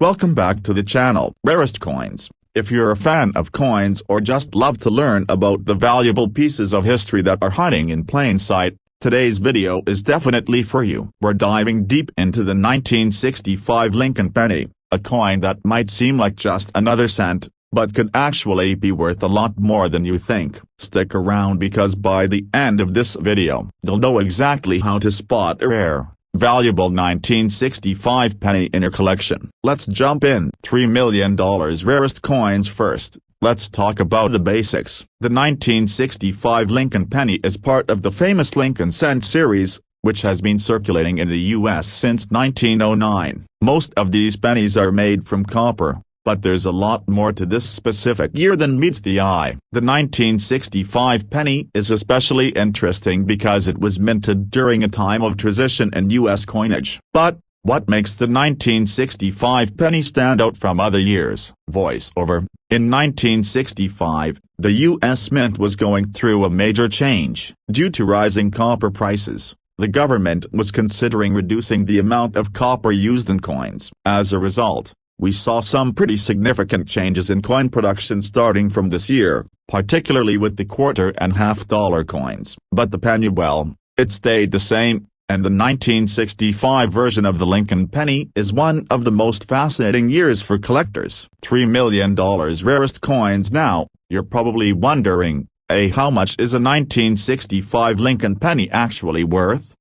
Welcome back to the channel, Rarest Coins. If you're a fan of coins or just love to learn about the valuable pieces of history that are hiding in plain sight, today's video is definitely for you. We're diving deep into the 1965 Lincoln penny, a coin that might seem like just another cent, but could actually be worth a lot more than you think. Stick around because by the end of this video, you'll know exactly how to spot a rare, valuable 1965 penny in your collection. Let's jump in. $3 million rarest coins first. Let's talk about the basics. The 1965 Lincoln penny is part of the famous Lincoln cent series, which has been circulating in the US since 1909. Most of these pennies are made from copper, but there's a lot more to this specific year than meets the eye. The 1965 penny is especially interesting because it was minted during a time of transition in US coinage. But what makes the 1965 penny stand out from other years? Voiceover. In 1965, the US Mint was going through a major change. Due to rising copper prices, the government was considering reducing the amount of copper used in coins. As a result, we saw some pretty significant changes in coin production starting from this year, particularly with the quarter and half-dollar coins. But the penny, well, it stayed the same, and the 1965 version of the Lincoln penny is one of the most fascinating years for collectors. $3 million rarest coins. Now, you're probably wondering, how much is a 1965 Lincoln penny actually worth?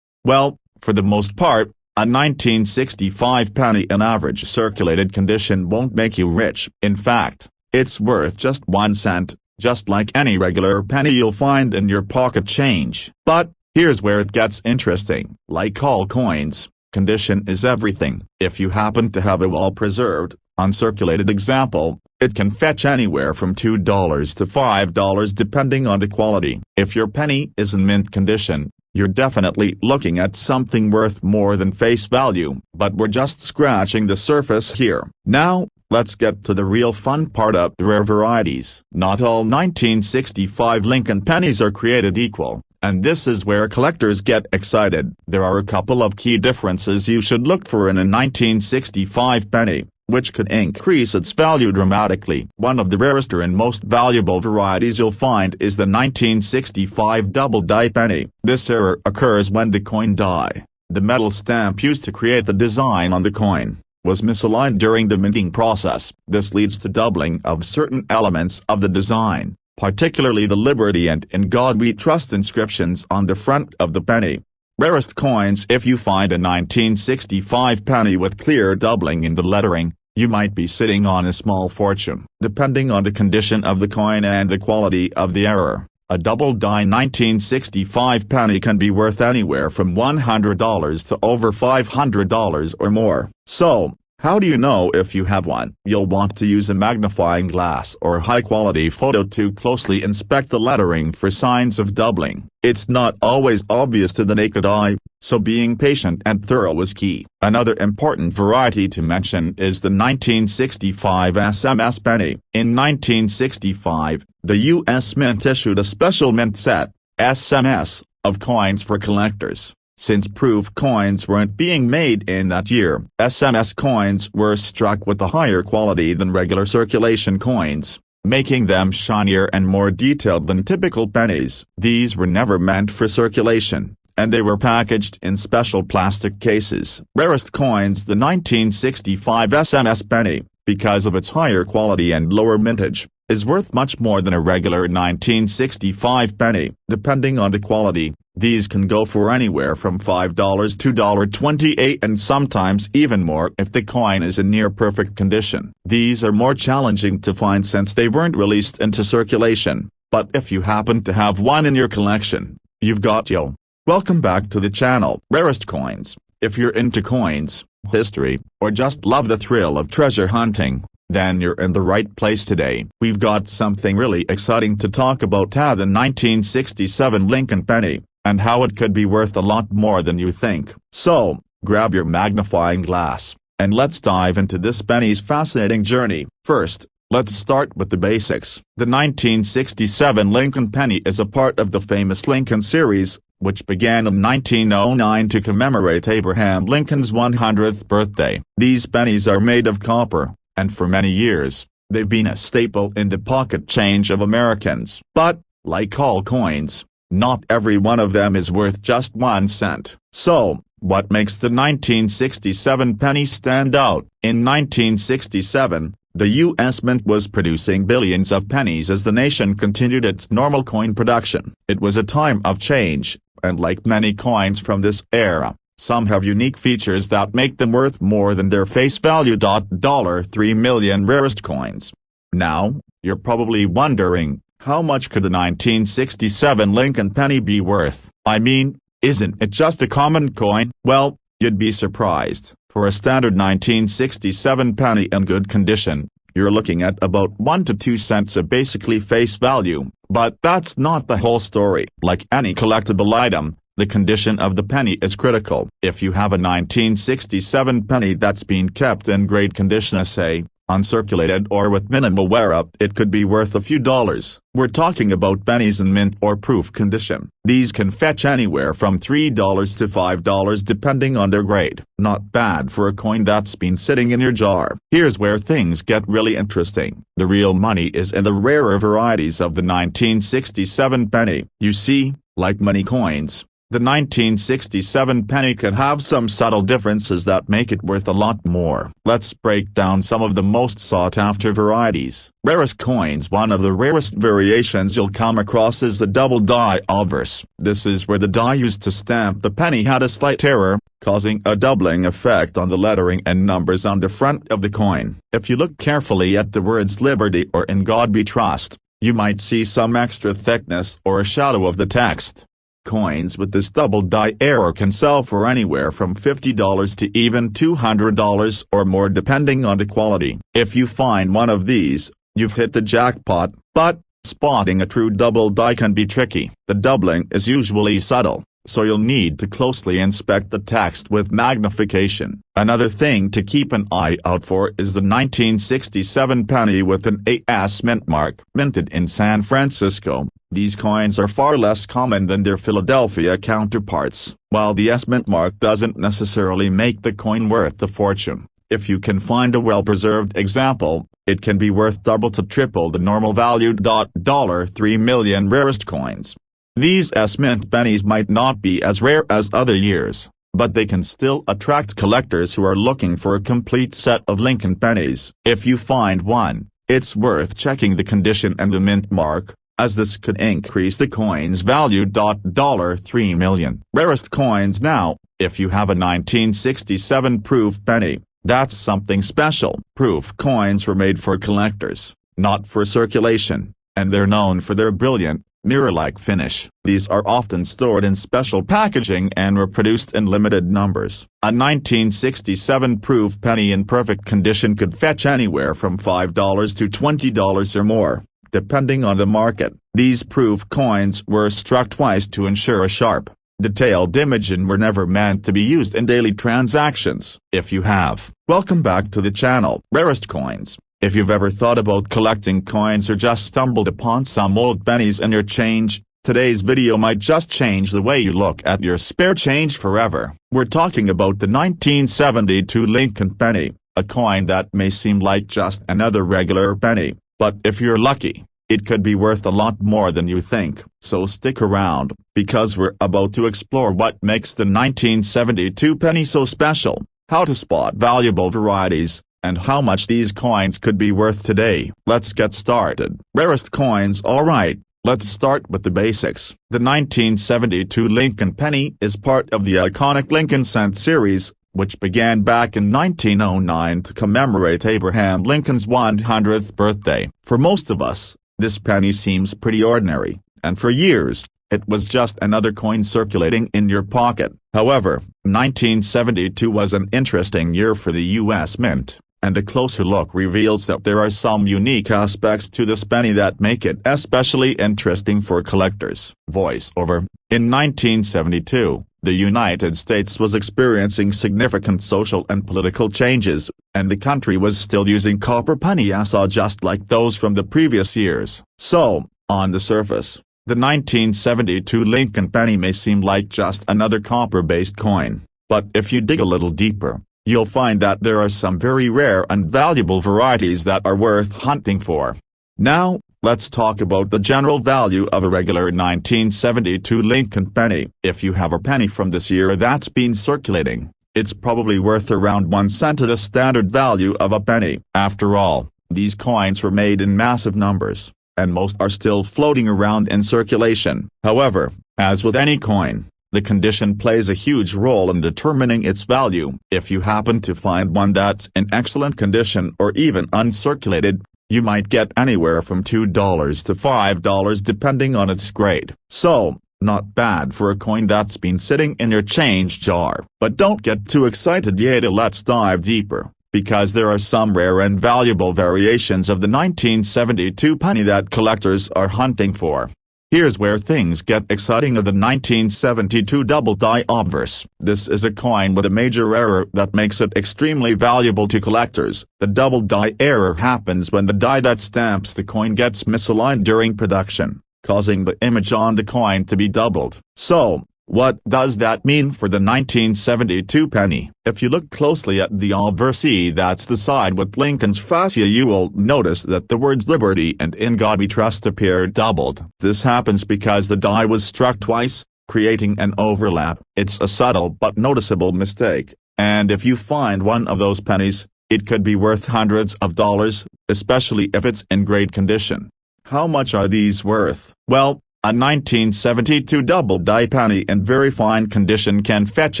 Well, for the most part, a 1965 penny in average circulated condition won't make you rich. In fact, it's worth just 1 cent, just like any regular penny you'll find in your pocket change. But here's where it gets interesting. Like all coins, condition is everything. If you happen to have a well-preserved, uncirculated example, it can fetch anywhere from $2 to $5 depending on the quality. If your penny is in mint condition, you're definitely looking at something worth more than face value. But we're just scratching the surface here. Now, let's get to the real fun part of the rare varieties. Not all 1965 Lincoln pennies are created equal, and this is where collectors get excited. There are a couple of key differences you should look for in a 1965 penny, which could increase its value dramatically. One of the rarest and most valuable varieties you'll find is the 1965 double-die penny. This error occurs when the coin die, the metal stamp used to create the design on the coin, was misaligned during the minting process. This leads to doubling of certain elements of the design, particularly the Liberty and In God We Trust inscriptions on the front of the penny. Rarest coins. If you find a 1965 penny with clear doubling in the lettering, you might be sitting on a small fortune. Depending on the condition of the coin and the quality of the error, a double-die 1965 penny can be worth anywhere from $100 to over $500 or more. So, how do you know if you have one? You'll want to use a magnifying glass or high-quality photo to closely inspect the lettering for signs of doubling. It's not always obvious to the naked eye, so being patient and thorough is key. Another important variety to mention is the 1965 SMS penny. In 1965, the U.S. Mint issued a special mint set, SMS, of coins for collectors. Since proof coins weren't being made in that year, SMS coins were struck with a higher quality than regular circulation coins, making them shinier and more detailed than typical pennies. These were never meant for circulation, and they were packaged in special plastic cases. Rarest coins. The 1965 SMS penny, because of its higher quality and lower mintage, is worth much more than a regular 1965 penny. Depending on the quality, these can go for anywhere from $5 to $1.28 and sometimes even more if the coin is in near-perfect condition. These are more challenging to find since they weren't released into circulation, but if you happen to have one in your collection, you've got yo. Welcome back to the channel, Rarest Coins. If you're into coins, history, or just love the thrill of treasure hunting, then you're in the right place today. We've got something really exciting to talk about: the 1967 Lincoln penny, and how it could be worth a lot more than you think. So, grab your magnifying glass, and let's dive into this penny's fascinating journey. First, let's start with the basics. The 1967 Lincoln penny is a part of the famous Lincoln series, which began in 1909 to commemorate Abraham Lincoln's 100th birthday. These pennies are made of copper, and for many years, they've been a staple in the pocket change of Americans. But, like all coins, not every one of them is worth just 1 cent. So, what makes the 1967 penny stand out? In 1967, the U.S. Mint was producing billions of pennies as the nation continued its normal coin production. It was a time of change, and like many coins from this era, some have unique features that make them worth more than their face value. 3 million rarest coins. Now, you're probably wondering, how much could the 1967 Lincoln penny be worth? I mean, isn't it just a common coin? Well, you'd be surprised. For a standard 1967 penny in good condition, you're looking at about 1 to 2 cents of basically face value. But that's not the whole story. Like any collectible item, the condition of the penny is critical. If you have a 1967 penny that's been kept in great condition, say, uncirculated or with minimal wear-up, it could be worth a few dollars. We're talking about pennies in mint or proof condition. These can fetch anywhere from $3 to $5 depending on their grade. Not bad for a coin that's been sitting in your jar. Here's where things get really interesting. The real money is in the rarer varieties of the 1967 penny. You see, like many coins, the 1967 penny can have some subtle differences that make it worth a lot more. Let's break down some of the most sought-after varieties. Rarest coins. One of the rarest variations you'll come across is the double die obverse. This is where the die used to stamp the penny had a slight error, causing a doubling effect on the lettering and numbers on the front of the coin. If you look carefully at the words Liberty or In God We Trust, you might see some extra thickness or a shadow of the text. Coins with this double die error can sell for anywhere from $50 to even $200 or more depending on the quality. If you find one of these, you've hit the jackpot, but spotting a true double die can be tricky. The doubling is usually subtle, so you'll need to closely inspect the text with magnification. Another thing to keep an eye out for is the 1967 penny with an AS mint mark. Minted in San Francisco, these coins are far less common than their Philadelphia counterparts. While the S mint mark doesn't necessarily make the coin worth a fortune, if you can find a well-preserved example, it can be worth double to triple the normal value. 3 million rarest coins. These S mint pennies might not be as rare as other years, but they can still attract collectors who are looking for a complete set of Lincoln pennies. If you find one, it's worth checking the condition and the mint mark, as this could increase the coin's value. 3 million rarest coins. Now, if you have a 1967 proof penny, that's something special. Proof coins were made for collectors, not for circulation, and they're known for their brilliant, mirror-like finish. These are often stored in special packaging and were produced in limited numbers. A 1967 proof penny in perfect condition could fetch anywhere from $5 to $20 or more, depending on the market. These proof coins were struck twice to ensure a sharp, detailed image and were never meant to be used in daily transactions. If you have, welcome back to the channel. Rarest coins. If you've ever thought about collecting coins or just stumbled upon some old pennies in your change, today's video might just change the way you look at your spare change forever. We're talking about the 1972 Lincoln penny, a coin that may seem like just another regular penny, but if you're lucky, it could be worth a lot more than you think. So stick around, because we're about to explore what makes the 1972 penny so special, how to spot valuable varieties, and how much these coins could be worth today. Let's get started. Rarest coins. Alright, let's start with the basics. The 1972 Lincoln penny is part of the iconic Lincoln cent series, which began back in 1909 to commemorate Abraham Lincoln's 100th birthday. For most of us, this penny seems pretty ordinary, and for years, it was just another coin circulating in your pocket. However, 1972 was an interesting year for the U.S. Mint, and a closer look reveals that there are some unique aspects to this penny that make it especially interesting for collectors. Voiceover. In 1972, the United States was experiencing significant social and political changes, and the country was still using copper penny just like those from the previous years. So, on the surface, The 1972 Lincoln penny may seem like just another copper-based coin, but if you dig a little deeper, you'll find that there are some very rare and valuable varieties that are worth hunting for. Now, let's talk about the general value of a regular 1972 Lincoln penny. If you have a penny from this year that's been circulating, it's probably worth around 1 cent of the standard value of a penny. After all, these coins were made in massive numbers, and most are still floating around in circulation. However, as with any coin, the condition plays a huge role in determining its value. If you happen to find one that's in excellent condition or even uncirculated, you might get anywhere from $2 to $5 depending on its grade. So, not bad for a coin that's been sitting in your change jar. But don't get too excited yet. Let's dive deeper, because there are some rare and valuable variations of the 1972 penny that collectors are hunting for. Here's where things get exciting. Of the 1972 double die obverse. This is a coin with a major error that makes it extremely valuable to collectors. The double die error happens when the die that stamps the coin gets misaligned during production, causing the image on the coin to be doubled. So, what does that mean for the 1972 penny? If you look closely at the obverse, that's the side with Lincoln's fascia, you will notice that the words "Liberty" and "In God We Trust" appear doubled. This happens because the die was struck twice, creating an overlap. It's a subtle but noticeable mistake, and if you find one of those pennies, it could be worth hundreds of dollars, especially if it's in great condition. How much are these worth? Well, a 1972 double die penny in very fine condition can fetch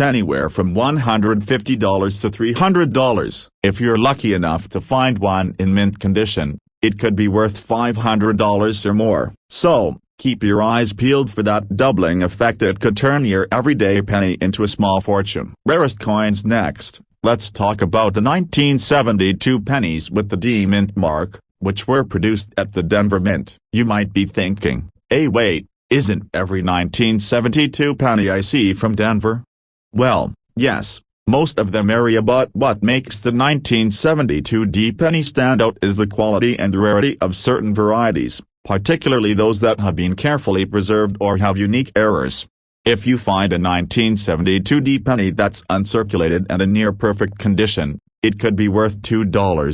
anywhere from $150 to $300. If you're lucky enough to find one in mint condition, it could be worth $500 or more. So, keep your eyes peeled for that doubling effect that could turn your everyday penny into a small fortune. Rarest coins next. Let's talk about the 1972 pennies with the D Mint mark, which were produced at the Denver Mint. You might be thinking, hey wait, isn't every 1972 penny I see from Denver? Well, yes, most of them are, but what makes the 1972 D penny stand out is the quality and rarity of certain varieties, particularly those that have been carefully preserved or have unique errors. If you find a 1972 D penny that's uncirculated and in near-perfect condition, it could be worth $2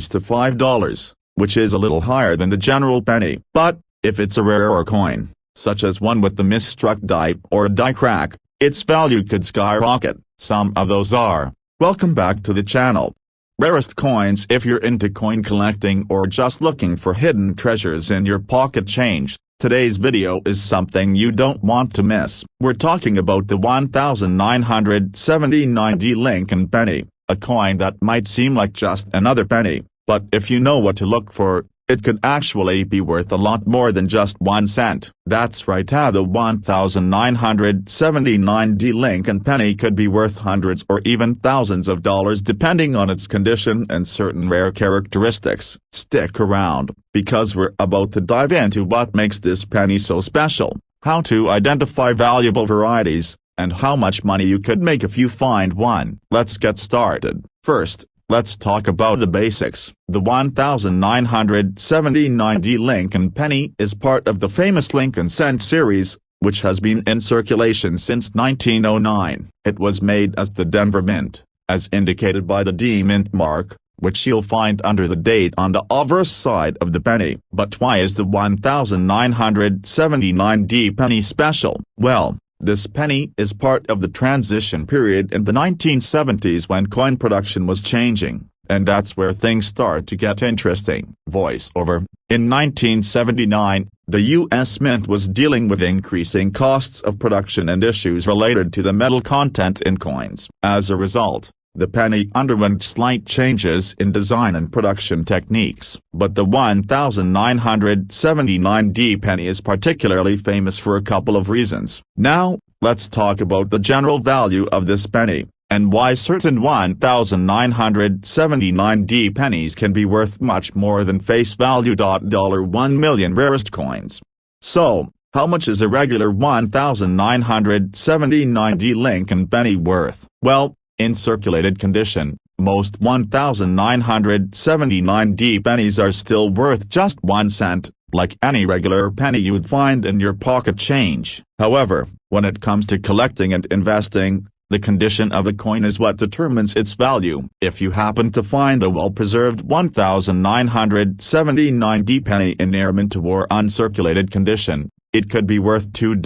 to $5, which is a little higher than the general penny. But, if it's a rarer coin, such as one with the misstruck die or a die crack, its value could skyrocket. Some of those are. Welcome back to the channel. Rarest coins. If you're into coin collecting or just looking for hidden treasures in your pocket change, today's video is something you don't want to miss. We're talking about the 1979 D Lincoln penny, a coin that might seem like just another penny, but if you know what to look for, it could actually be worth a lot more than just 1 cent. That's right, the 1979 D Lincoln penny could be worth hundreds or even thousands of dollars depending on its condition and certain rare characteristics. Stick around, because we're about to dive into what makes this penny so special, how to identify valuable varieties, and how much money you could make if you find one. Let's get started. First, let's talk about the basics. The 1979 D Lincoln penny is part of the famous Lincoln cent series, which has been in circulation since 1909. It was made as the Denver Mint, as indicated by the D Mint mark, which you'll find under the date on the obverse side of the penny. But why is the 1979 D penny special? Well, this penny is part of the transition period in the 1970s when coin production was changing, and that's where things start to get interesting. Voiceover. In 1979, the U.S. Mint was dealing with increasing costs of production and issues related to the metal content in coins. As a result, the penny underwent slight changes in design and production techniques. But the 1979 D penny is particularly famous for a couple of reasons. Now, let's talk about the general value of this penny, and why certain 1979 D pennies can be worth much more than face value. 1 million rarest coins. So, how much is a regular 1979 D Lincoln penny worth? Well, in circulated condition, most 1979 D pennies are still worth just 1 cent, like any regular penny you'd find in your pocket change. However, when it comes to collecting and investing, the condition of a coin is what determines its value. If you happen to find a well-preserved 1979 penny in near mint or uncirculated condition, it could be worth $2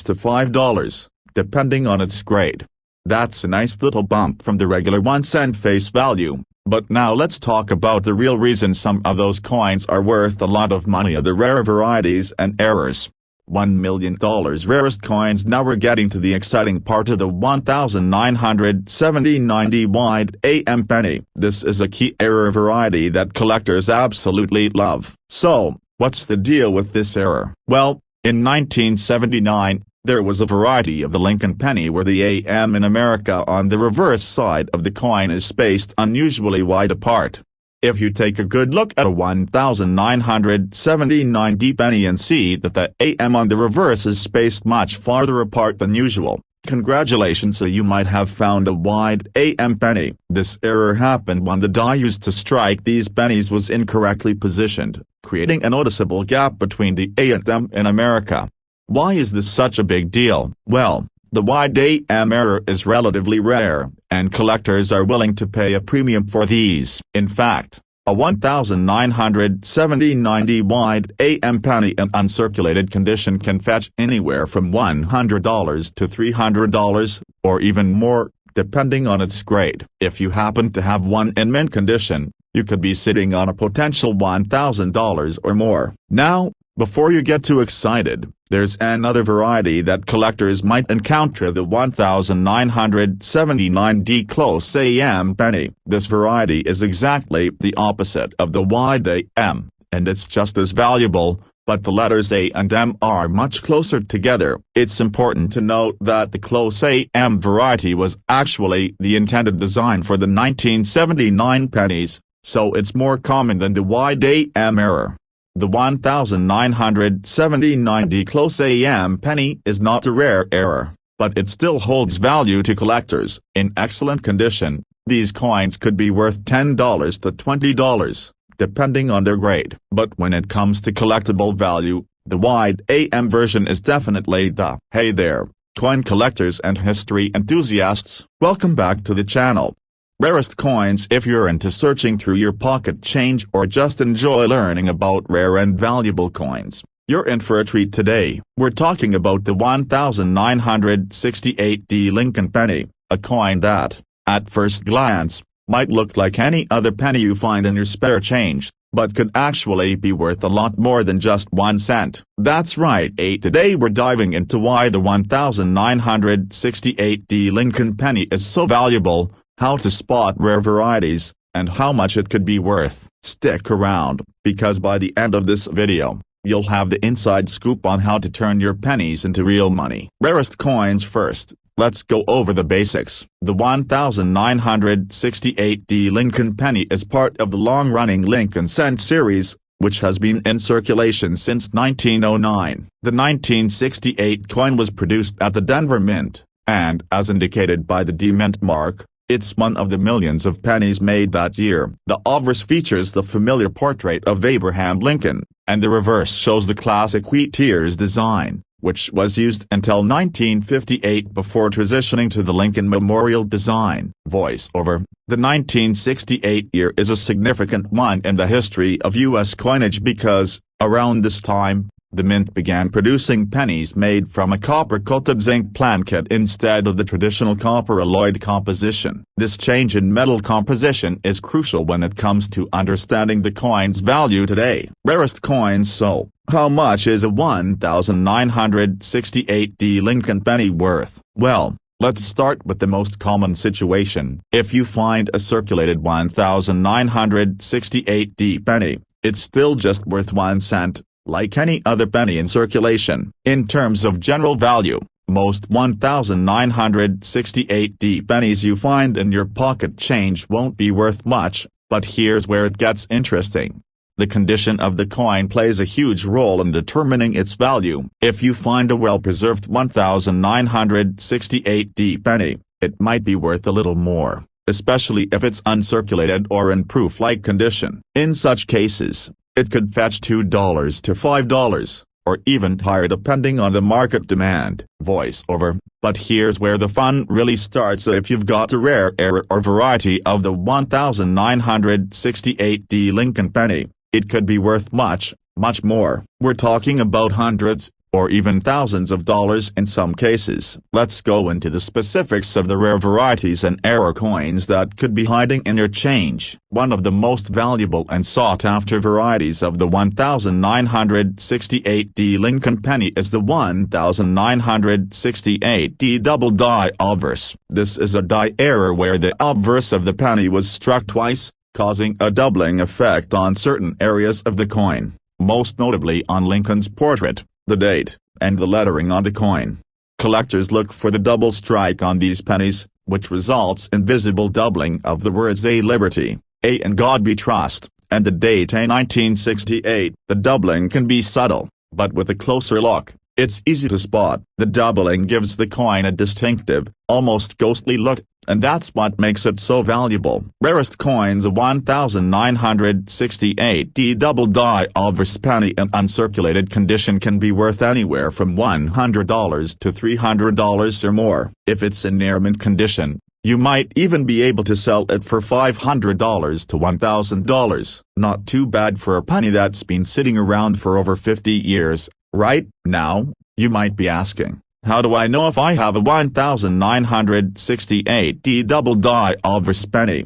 to $5, depending on its grade. That's a nice little bump from the regular 1-cent face value. But now let's talk about the real reason some of those coins are worth a lot of money: the rare varieties and errors. $1 million rarest coins. Now we're getting to the exciting part of the 1979 wide AM penny. This is a key error variety that collectors absolutely love. So, what's the deal with this error? Well, in 1979, there was a variety of the Lincoln penny where the AM in America on the reverse side of the coin is spaced unusually wide apart. If you take a good look at a 1979 penny and see that the AM on the reverse is spaced much farther apart than usual, congratulations, so you might have found a wide AM penny. This error happened when the die used to strike these pennies was incorrectly positioned, creating a noticeable gap between the A and M in America. Why is this such a big deal? Well, the wide AM error is relatively rare, and collectors are willing to pay a premium for these. In fact, a 1979 wide AM penny in uncirculated condition can fetch anywhere from $100 to $300, or even more, depending on its grade. If you happen to have one in mint condition, you could be sitting on a potential $1,000 or more. Now, before you get too excited, there's another variety that collectors might encounter: the 1979 close AM penny. This variety is exactly the opposite of the wide AM, and it's just as valuable, but the letters A and M are much closer together. It's important to note that the close AM variety was actually the intended design for the 1979 pennies, so it's more common than the wide AM error. The 1979 close AM penny is not a rare error, but it still holds value to collectors. In excellent condition, these coins could be worth $10 to $20, depending on their grade. But when it comes to collectible value, the wide AM version is definitely the. Hey there, coin collectors and history enthusiasts, welcome back to the channel. Rarest coins. If you're into searching through your pocket change or just enjoy learning about rare and valuable coins, you're in for a treat today. We're talking about the 1968 Lincoln penny, a coin that, at first glance, might look like any other penny you find in your spare change, but could actually be worth a lot more than just 1 cent. That's right. Today we're diving into why the 1968 Lincoln penny is so valuable, how to spot rare varieties, and how much it could be worth. Stick around, because by the end of this video, you'll have the inside scoop on how to turn your pennies into real money. Rarest coins first, let's go over the basics. The 1968 Lincoln penny is part of the long-running Lincoln cent series, which has been in circulation since 1909. The 1968 coin was produced at the Denver Mint, and as indicated by the D Mint mark, it's one of the millions of pennies made that year. The obverse features the familiar portrait of Abraham Lincoln, and the reverse shows the classic wheat ears design, which was used until 1958 before transitioning to the Lincoln Memorial design. Voiceover: the 1968 year is a significant one in the history of U.S. coinage because, around this time, the mint began producing pennies made from a copper-coated zinc planchet instead of the traditional copper alloyed composition. This change in metal composition is crucial when it comes to understanding the coin's value today. Rarest coins. So, how much is a 1968 Lincoln penny worth? Well, let's start with the most common situation. If you find a circulated 1968 penny, it's still just worth 1 cent. Like any other penny in circulation. In terms of general value, most 1968 pennies you find in your pocket change won't be worth much, but here's where it gets interesting. The condition of the coin plays a huge role in determining its value. If you find a well-preserved 1968 penny, it might be worth a little more, especially if it's uncirculated or in proof-like condition. In such cases, It could fetch $2 to $5, or even higher depending on the market demand. Voiceover. But here's where the fun really starts. If you've got a rare error or variety of the 1968D Lincoln penny, it could be worth much, much more. We're talking about hundreds, or even thousands of dollars in some cases. Let's go into the specifics of the rare varieties and error coins that could be hiding in your change. One of the most valuable and sought-after varieties of the 1968D Lincoln penny is the 1968D double die obverse. This is a die error where the obverse of the penny was struck twice, causing a doubling effect on certain areas of the coin, most notably on Lincoln's portrait, the date, and the lettering on the coin. Collectors look for the double strike on these pennies, which results in visible doubling of the words "A Liberty," "A in God We Trust," and the date A 1968. The doubling can be subtle, but with a closer look, it's easy to spot. The doubling gives the coin a distinctive, almost ghostly look, and that's what makes it so valuable. Rarest coins: a 1968D double die obverse penny in uncirculated condition can be worth anywhere from $100 to $300 or more. If it's in near mint condition, you might even be able to sell it for $500 to $1,000. Not too bad for a penny that's been sitting around for over 50 years, right? Now, you might be asking, how do I know if I have a 1968D double die obverse penny?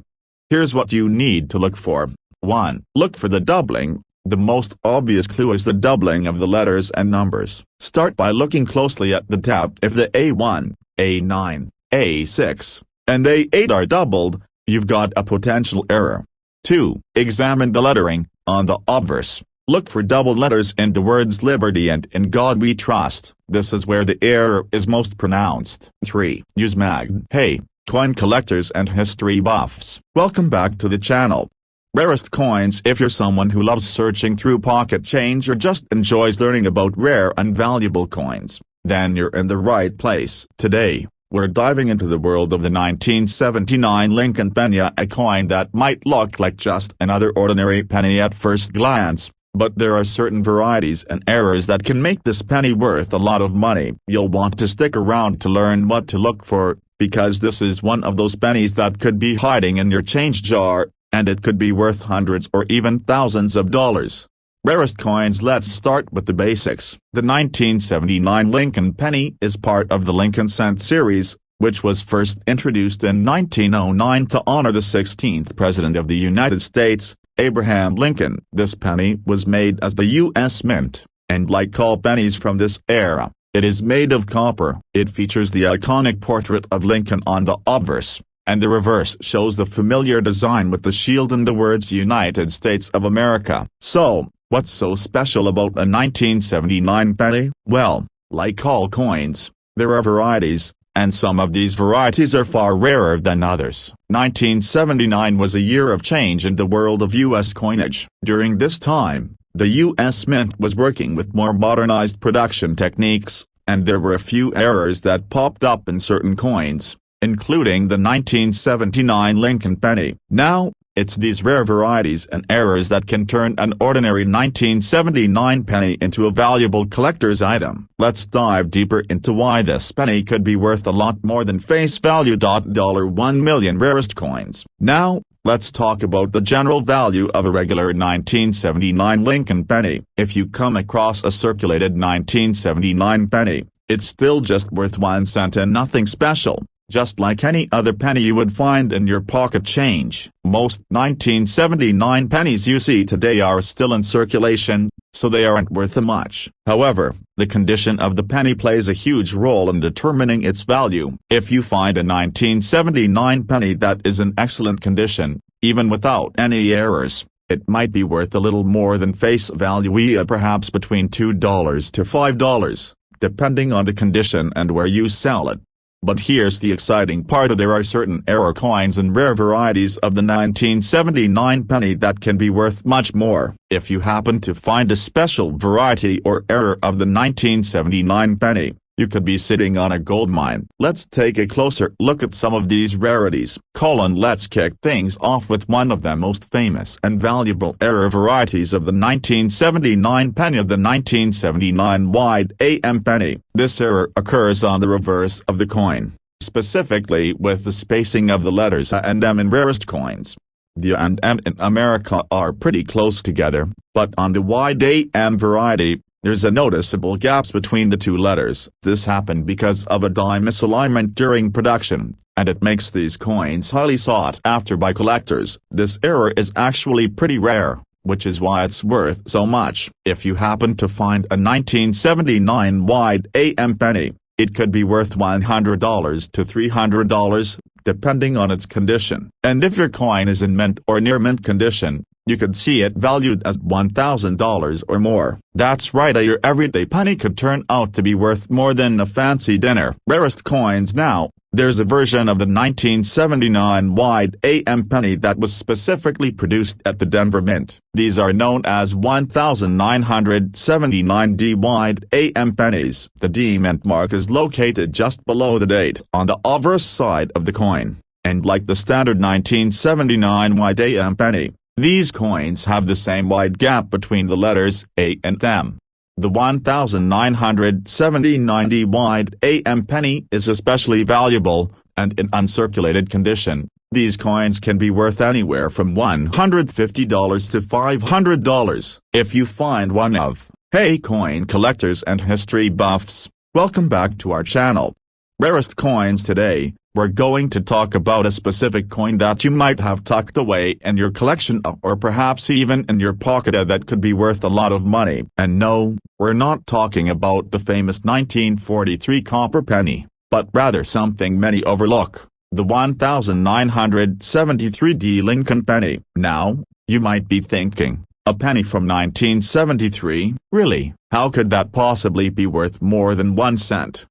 Here's what you need to look for. 1. Look for the doubling. The most obvious clue is the doubling of the letters and numbers. Start by looking closely at the tab. If the A1, A9, A6, and A8 are doubled, you've got a potential error. 2. Examine the lettering on the obverse. Look for double letters in the words "Liberty" and "In God We Trust." This is where the error is most pronounced. 3. Use mag. Hey, coin collectors and history buffs. Welcome back to the channel. Rarest coins. If you're someone who loves searching through pocket change or just enjoys learning about rare and valuable coins, then you're in the right place. Today, we're diving into the world of the 1979 Lincoln penny, a coin that might look like just another ordinary penny at first glance. But there are certain varieties and errors that can make this penny worth a lot of money. You'll want to stick around to learn what to look for, because this is one of those pennies that could be hiding in your change jar, and it could be worth hundreds or even thousands of dollars. Rarest coins. Let's start with the basics. The 1979 Lincoln penny is part of the Lincoln cent series, which was first introduced in 1909 to honor the 16th President of the United States, Abraham Lincoln. This penny was made as the U.S. Mint, and like all pennies from this era, it is made of copper. It features the iconic portrait of Lincoln on the obverse, and the reverse shows the familiar design with the shield and the words "United States of America." So, what's so special about a 1979 penny? Well, like all coins, there are varieties, and some of these varieties are far rarer than others. 1979 was a year of change in the world of U.S. coinage. During this time, the U.S. Mint was working with more modernized production techniques, and there were a few errors that popped up in certain coins, including the 1979 Lincoln penny. Now, it's these rare varieties and errors that can turn an ordinary 1979 penny into a valuable collector's item. Let's dive deeper into why this penny could be worth a lot more than face value. $1 million rarest coins. Now, let's talk about the general value of a regular 1979 Lincoln penny. If you come across a circulated 1979 penny, it's still just worth 1 cent and nothing special. Just like any other penny you would find in your pocket change. Most 1979 pennies you see today are still in circulation, so they aren't worth much. However, the condition of the penny plays a huge role in determining its value. If you find a 1979 penny that is in excellent condition, even without any errors, it might be worth a little more than face value, perhaps between $2 to $5, depending on the condition and where you sell it. But here's the exciting part: there are certain error coins and rare varieties of the 1979 penny that can be worth much more. If you happen to find a special variety or error of the 1979 penny, You could be sitting on a gold mine. Let's take a closer look at some of these rarities. Let's kick things off with one of the most famous and valuable error varieties of the 1979 penny, the 1979 wide aone penny. This error occurs on the reverse of the coin, specifically with the spacing of the letters A and M in rarest coins. The A and M in America are pretty close together, but on the wide aone variety, there's a noticeable gap between the two letters. This happened because of a die misalignment during production, and it makes these coins highly sought after by collectors. This error is actually pretty rare, which is why it's worth so much. If you happen to find a 1979 wide aone penny, it could be worth $100 to $300, depending on its condition. And if your coin is in mint or near mint condition, you could see it valued as $1,000 or more. That's right, your everyday penny could turn out to be worth more than a fancy dinner. Rarest coins. Now, there's a version of the 1979 wide aone penny that was specifically produced at the Denver Mint. These are known as 1979 D wide aone pennies. The D mint mark is located just below the date on the obverse side of the coin, and like the standard 1979 wide aone penny, these coins have the same wide gap between the letters A and M. The 1979 D wide aone penny is especially valuable, and in uncirculated condition, these coins can be worth anywhere from $150 to $500. If you find one of, hey coin collectors and history buffs, welcome back to our channel. Rarest coins. Today, we're going to talk about a specific coin that you might have tucked away in your collection, or perhaps even in your pocket, that could be worth a lot of money. And no, we're not talking about the famous 1943 copper penny, but rather something many overlook, the 1973 D Lincoln penny. Now, you might be thinking, a penny from 1973? Really? How could that possibly be worth more than 1 cent?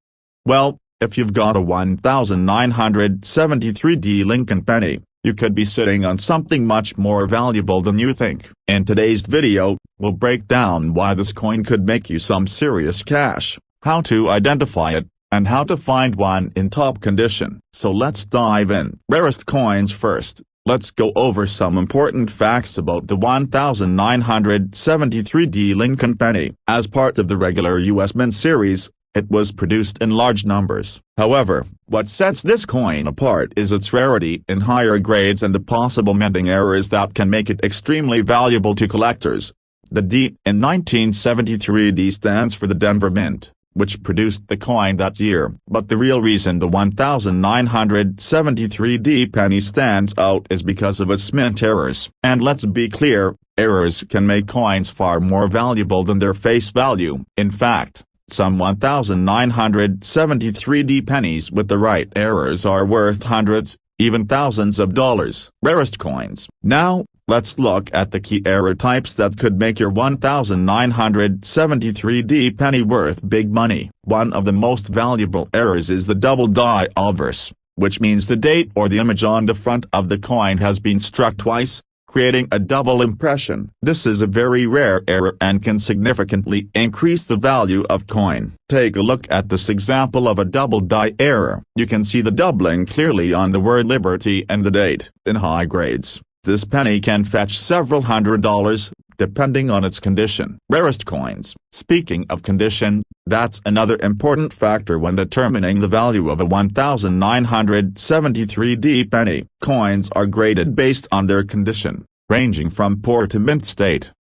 Well, if you've got a 1973 D Lincoln penny, you could be sitting on something much more valuable than you think. In today's video, we'll break down why this coin could make you some serious cash, how to identify it, and how to find one in top condition. So let's dive in. Rarest coins first. Let's go over some important facts about the 1973 D Lincoln penny. As part of the regular U.S. Mint series, it was produced in large numbers. However, what sets this coin apart is its rarity in higher grades and the possible minting errors that can make it extremely valuable to collectors. The D in 1973 D stands for the Denver Mint, which produced the coin that year. But the real reason the 1973 D penny stands out is because of its mint errors. And let's be clear, errors can make coins far more valuable than their face value. In fact, some 1973 D pennies with the right errors are worth hundreds, even thousands of dollars. Rarest coins. Now, let's look at the key error types that could make your 1973 D penny worth big money. One of the most valuable errors is the double die obverse, which means the date or the image on the front of the coin has been struck twice, creating a double impression. This is a very rare error and can significantly increase the value of coin. Take a look at this example of a double die error. You can see the doubling clearly on the word liberty and the date. In high grades, this penny can fetch several $100s, depending on its condition. Rarest coins. Speaking of condition, that's another important factor when determining the value of a 1973 D penny. Coins are graded based on their condition, ranging from poor to mint state.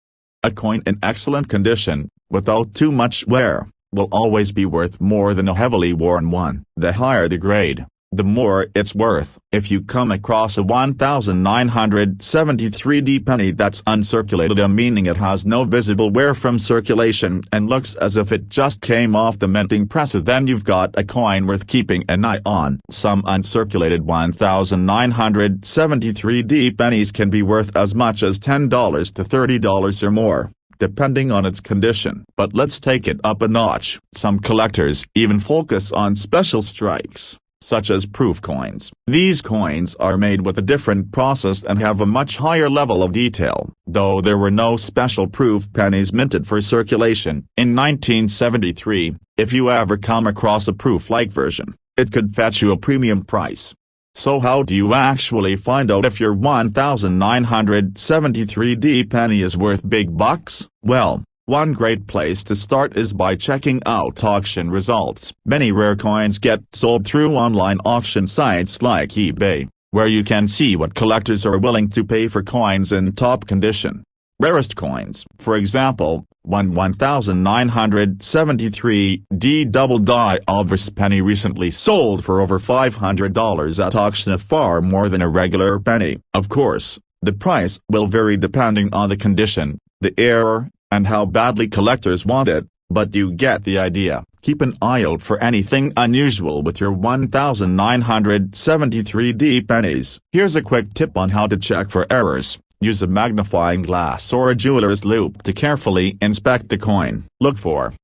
A coin in excellent condition, without too much wear, will always be worth more than a heavily worn one. The higher the grade, the more it's worth. If you come across a 1973 D penny that's uncirculated, meaning it has no visible wear from circulation and looks as if it just came off the minting press, then you've got a coin worth keeping an eye on. Some uncirculated 1973 D pennies can be worth as much as $10 to $30 or more, depending on its condition. But let's take it up a notch. Some collectors even focus on special strikes. such as proof coins. These coins are made with a different process and have a much higher level of detail, though there were no special proof pennies minted for circulation. In 1973, if you ever come across a proof-like version, it could fetch you a premium price. So how do you actually find out if your 1973 penny is worth big bucks? Well, one great place to start is by checking out auction results. Many rare coins get sold through online auction sites like eBay, where you can see what collectors are willing to pay for coins in top condition. Rarest coins, for example, one 1973 double die obverse penny recently sold for over $500 at auction, far more than a regular penny. Of course, the price will vary depending on the condition, the era, and how badly collectors want it, but you get the idea. Keep an eye out for anything unusual with your 1973 pennies. Here's a quick tip on how to check for errors. Use a magnifying glass or a jeweler's loupe to carefully inspect the coin. Look for